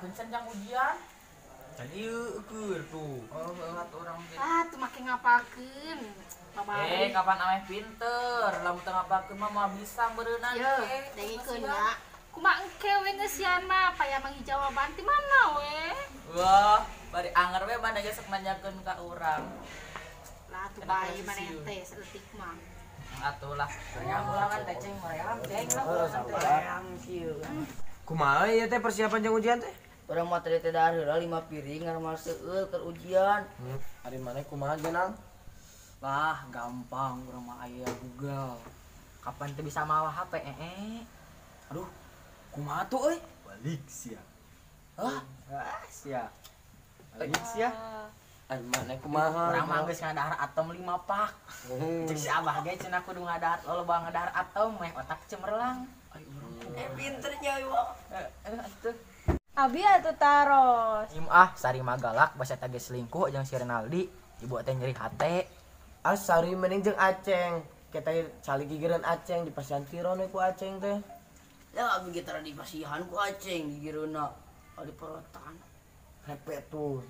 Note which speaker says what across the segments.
Speaker 1: Vincent yang ujian.
Speaker 2: Tadi ukur tuh.
Speaker 1: Oh, orang
Speaker 3: tuh makin ngapakeun.
Speaker 1: kapan ameh pinter, lamun teu ngapakeun mah bisa berenang
Speaker 3: Yo, dengikeun ya. Kumaha engke we ngeusiana, paya mangi jawaban ti mana we?
Speaker 1: Wah, bari anger we mana geus nanyakeun ka urang.
Speaker 3: Lah tuh bayi maneh teh saeutik mah.
Speaker 1: Atuh lah.
Speaker 4: Ulangan teh ceng maream, ceng lah.
Speaker 2: Kumaha ieu teh persiapan jeung ujian teh?
Speaker 4: Urang materi teh da heula 5 piring ngamal seueul keur ujian.
Speaker 2: Ari maneh kumaha jenang?
Speaker 1: Lah, gampang urang mah aya Google. Kapan teh bisa mawa HP
Speaker 2: Aduh, kumaha tuh euy? Balik sia. Hah? Sia. Balik sia. Ari maneh kumaha?
Speaker 1: Urang mah geus ngadahar atom 5 pak. Cek si Abah ge cenah kudu ngadahar loba ngadahar atom meh otak cemerlang.
Speaker 4: Pinternya ieu.
Speaker 1: Atuh.
Speaker 3: Abi atuh taros.
Speaker 1: Sari magalak basa tage selingkuh jeung si Renaldi. Ibu teh nyeri hate.
Speaker 2: Sari mending jeung Aceng. Kita cali gigireun Aceng di pasihan tiron ku Aceng teh.
Speaker 4: Ya abi gitar di pasihan ku Aceng di gireuna di perotan.
Speaker 2: Hepe tuh.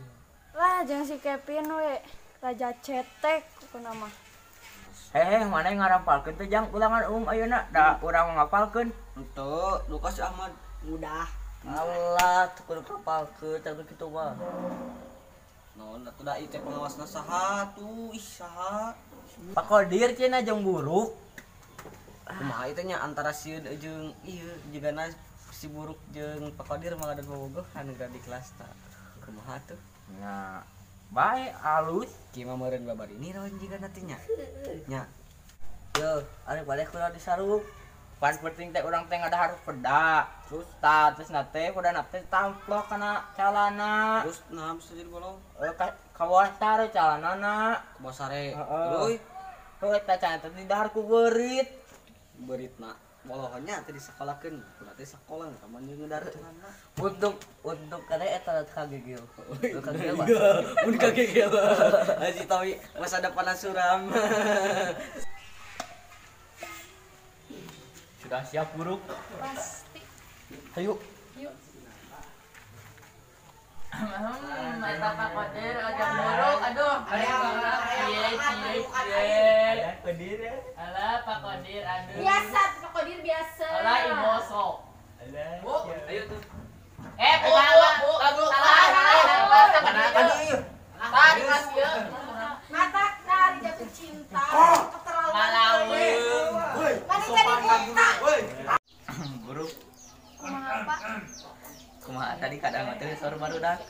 Speaker 3: Lah jeung si Kevin we. Raja cetek kuna mah.
Speaker 1: Mana yang ngarapalkeun teh jang ulangan ayeuna da urang ngapalkeun.
Speaker 4: Henteu, Lukas Ahmad mudah. Allah, tuh kudu kapalkeun tapi kitu mah. Naon atuh da ieu teh pengawasna saha tuh? Ih saha?
Speaker 1: Pak Kodir cenah jeung buruk.
Speaker 4: Kumaha ieu teh nya antara sieun jeung ieu jigana si buruk jeung Pak Kodir mah ada bobogohan di kelas ta. Kumaha tuh?
Speaker 1: Nya bae alus.
Speaker 4: Kieu mah meureun babar ini lawan jigana teh nya. Nya. Yo, ari balik kula di sarung.
Speaker 1: Pan penting teh urang teh ngadahar peda. Terus nate peda nate tamplok kana calana.
Speaker 4: Terus nah bisa jadi bolong.
Speaker 1: Ka bawah sare calanana.
Speaker 4: Ke sare.
Speaker 1: Euy. Heuh teh can teh didahar ku beurit.
Speaker 4: Beuritna bolongannya teh disakolahkeun. Berarti sakola kaman jeung ngedahar celana.
Speaker 1: Untuk kada eta kagegel.
Speaker 4: Kagegel. Mun kagegel. Haji Tawi masa depan suram.
Speaker 1: Sudah siap buruk?
Speaker 3: Pasti.
Speaker 1: Ayo.
Speaker 3: Yuk.
Speaker 1: Mata Pak Kodir ajak buruk. Aduh. Kodir. Alah Pak Kodir aduh.
Speaker 3: Biasa Pak Kodir biasa.
Speaker 1: Alah Iboso. Bu, ayo tuh. Bu. Tadi Mas ieu.
Speaker 3: Mata dari jatuh cinta. Keterlaluan.
Speaker 1: Malaweung.
Speaker 3: Mana jadi buta.
Speaker 1: Buruk.
Speaker 3: Kumaha Pak?
Speaker 1: Kumaha tadi kadang teh sor barudak.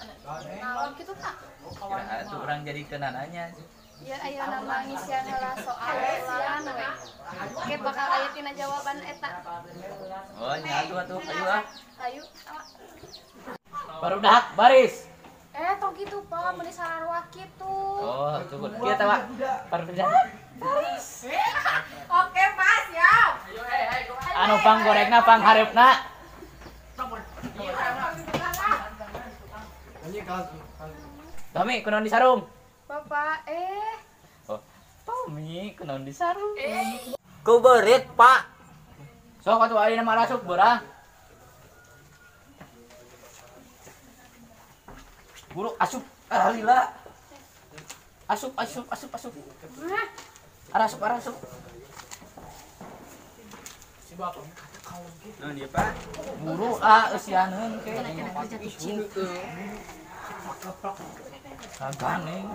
Speaker 3: Naon kitu Kak?
Speaker 1: Kira atuh urang jadi kenananya.
Speaker 3: Ya aya nama ngisian heula soal ulangan we. Oke bakal aya tina jawaban eta.
Speaker 1: Oh, nya atuh ayo ah.
Speaker 3: Ayo, awak.
Speaker 1: Barudak baris.
Speaker 3: Tong kitu Pak, meuni sararwa kitu.
Speaker 1: Oh, cukup. Kieu teh, Pak. Barudak.
Speaker 3: Baris. Oke, Mas, ya.
Speaker 1: Anu pang gorekna pang harepna. Tommy, kunaon di sarung?
Speaker 3: Bapak,
Speaker 1: Oh, Tommy, kunaon di sarung?
Speaker 4: Ku beurit, Pak.
Speaker 1: Sok atuh ayeuna mah rasuk beurang. Buruk asup, lila. Asup. Arasup. Si bapak
Speaker 4: Nah, dia Pak.
Speaker 1: buru eusianeun ke. Kagane.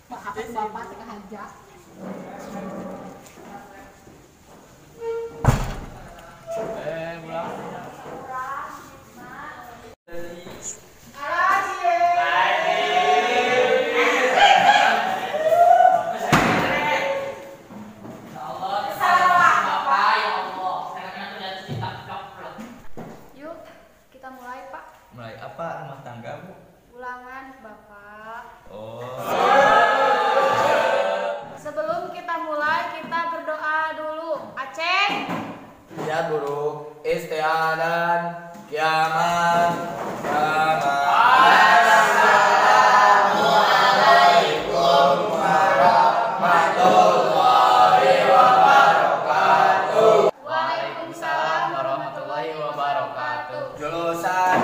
Speaker 3: Bapak teh kahaja.
Speaker 1: Ulang.
Speaker 3: Yuk, kita mulai, Pak.
Speaker 1: Mulai apa rumah tangga, Bu?
Speaker 3: Ulangan, Bapak.
Speaker 1: Oh.
Speaker 3: Sebelum kita mulai, kita berdoa dulu. Aceh.
Speaker 2: Ya buruk. Istiadan kiamat.
Speaker 3: Waalaikumsalam warahmatullahi wabarakatuh.
Speaker 2: Jurusan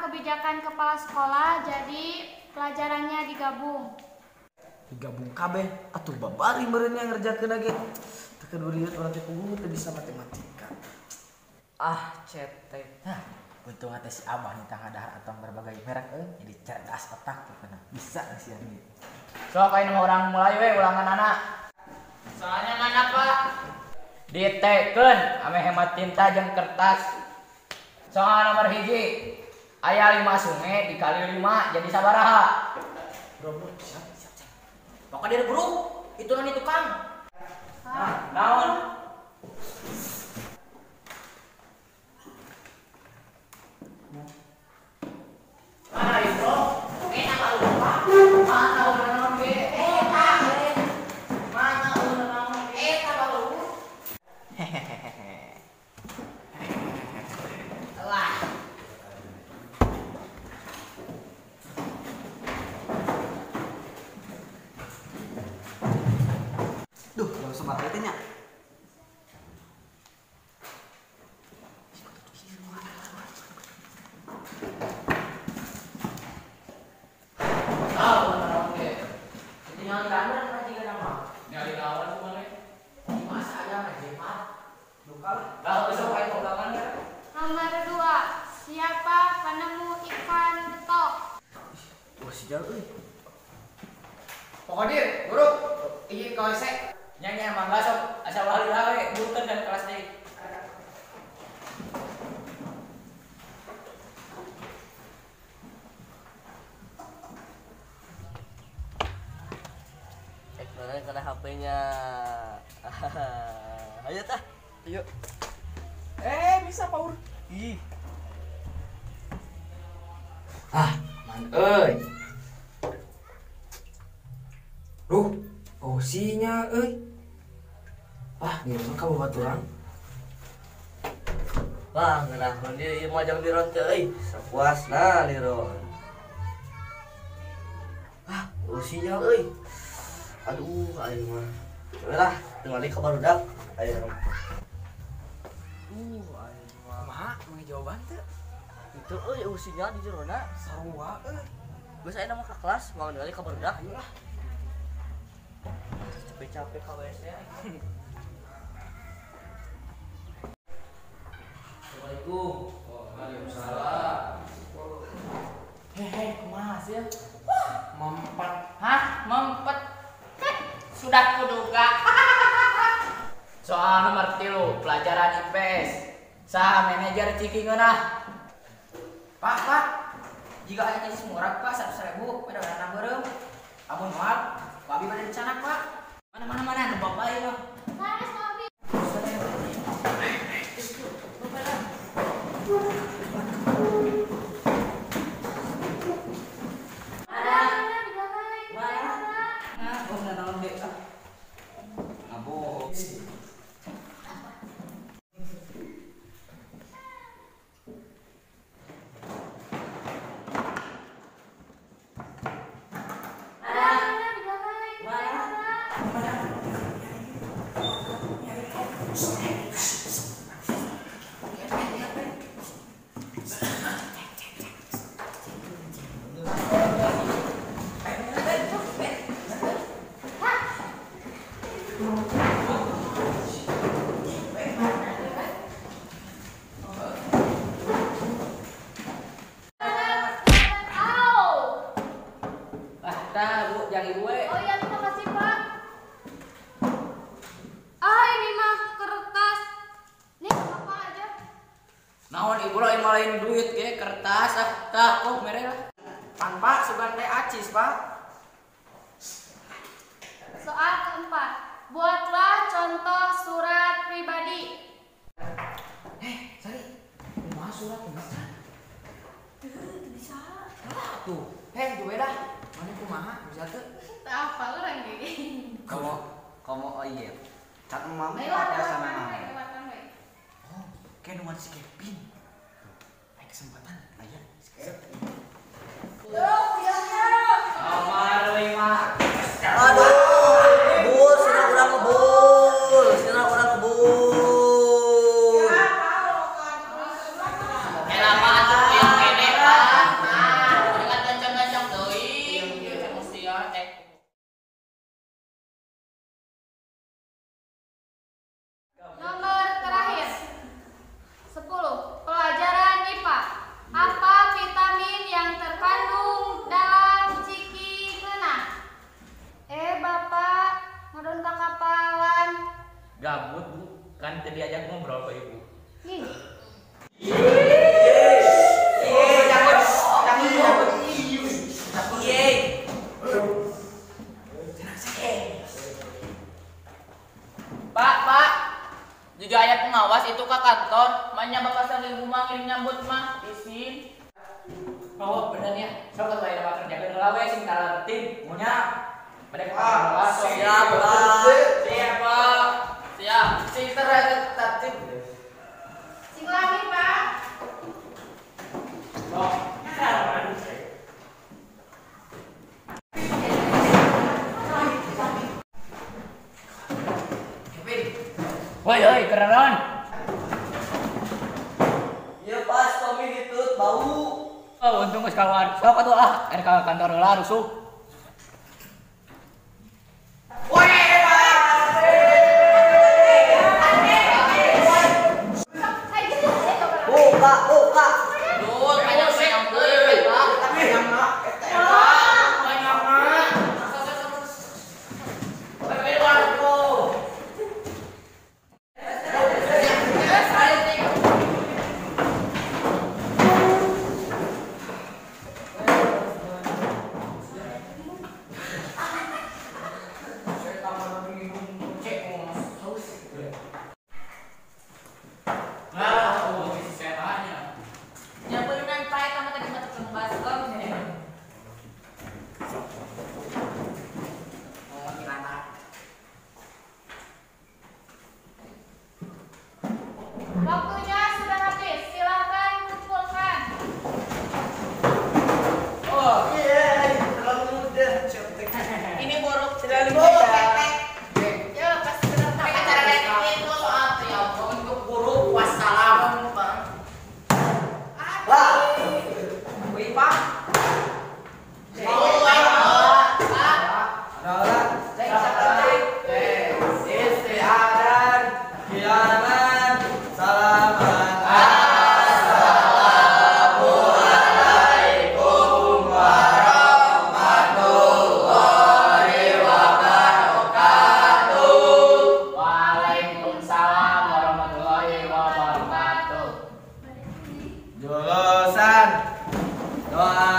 Speaker 3: kebijakan kepala sekolah, jadi pelajarannya digabung.
Speaker 2: Digabung kabeh atuh babari meureun yang ngerjakeun lagi. Teu kedua lieur urang teh punggung teu bisa matematika.
Speaker 1: Cetek. Untung ate si Abah nih tangga dahar atau berbagai merek jadi cerdas otak pokoknya. Bisa sih gitu. So kayak nama orang mulai we ulangan anak. Soalnya mana Pak? Diteken ame hemat tinta jeung kertas. Soal nomor hiji. Aya 5 sungai dikali 5 jadi sabaraha?
Speaker 2: Bro, siap.
Speaker 1: Pokoknya dia buru. Itu nanti tukang. Naon? Mana itu? Enak lupa. Mana ulah ge? Mana ulah baru. Hehehe. Lah.
Speaker 4: Duh, gak usah matematika nya.
Speaker 3: Nomor 2, siapa penemu ikan betok?
Speaker 2: Wah si Jal euy.
Speaker 1: Pokoknya, guru, izin kau esek. Nyanyi mangga sok, asal wali lawe, bukan dan kelas deui.
Speaker 4: Mana kena HP-nya. Ayo tah. Ayo.
Speaker 1: Bisa Paur. Ih.
Speaker 5: Man euy. Duh, osinya euy. Di rumah kamu baturan.
Speaker 4: Bang, ngeunahkeun di mojong liron teh euy. Sapuasna liron. Usinya euy. Aduh, ayo mah. Coba lah, tinggali ke barudak. Ayo. Ayo mah.
Speaker 1: Kumaha mengi jawaban teh?
Speaker 4: Itu euy usinya di jerona.
Speaker 1: Sarua euy.
Speaker 4: Geus aya nama ka kelas, mau tinggali ke barudak. Ayo lah. Capek-capek ka WC. Assalamualaikum.
Speaker 5: Waalaikumsalam.
Speaker 1: Hehe, kumaha sih? Mempet. Hah? Mempet? Sudah kuduga. Soal nomor 3, pelajaran IPS. Saha manajer ciki ngeunah? Pak, jika aya jadi semurag Pak 100.000, pada dana beureum. Amun moal, Babi pada dicanak Pak. Mana nu bapak ieu mah.
Speaker 3: Sanes Abi.
Speaker 1: Bu, jangan ibu we.
Speaker 3: Oh iya, terima kasih Pak. Ini mah kertas. Nih apa aja?
Speaker 1: Naon ibu lo imalain duit ge kertas tah kok mere lah. Pan Pak sugan teh acis Pak.
Speaker 3: Soal keempat, buatlah contoh surat pribadi.
Speaker 1: Sari. Kumaha surat bisa?
Speaker 3: Bisa.
Speaker 1: Tuh, gue dah. Mana kumaha bisa teu?
Speaker 3: Apa orang gini?
Speaker 4: Kamu oh iya. Cat mama
Speaker 3: Lewat
Speaker 4: ada sama
Speaker 3: lewat
Speaker 4: mama.
Speaker 3: lewat we.
Speaker 1: Oh, kayak nuan si Kevin. Ayo kesempatan, ayo. Nomor 5.
Speaker 4: Aduh, bul, sina urang ngebul.
Speaker 1: Kenapa atuh yang pede Pak? Ada Pak.
Speaker 4: Siap, Pak.
Speaker 1: Siap, Pak. Siap. Sing tertib.
Speaker 3: Sing lagi, Pak.
Speaker 1: Oh. Woi, kerenan.
Speaker 4: Ya pas Tommy ditut bau.
Speaker 1: Oh, untung geus kawan. Sok atuh ka kantor heula rusuh.
Speaker 4: Buka, buka.
Speaker 1: Duh, banyak yang euy. Tapi yang nak banyak mah. Tapi wargo.
Speaker 3: Waktunya sudah habis. Silakan kumpulkan.
Speaker 4: Ini borok terlalu mudah.
Speaker 3: Yo, pas bener tak
Speaker 1: Itu soal ya, untuk guru wassalam.
Speaker 4: Wah.
Speaker 1: Wih, Pak.
Speaker 4: Istiadat, kiamat, salaman.
Speaker 1: Waalaikumsalam warahmatullahi wabarakatuh.
Speaker 2: Jolosan. Doa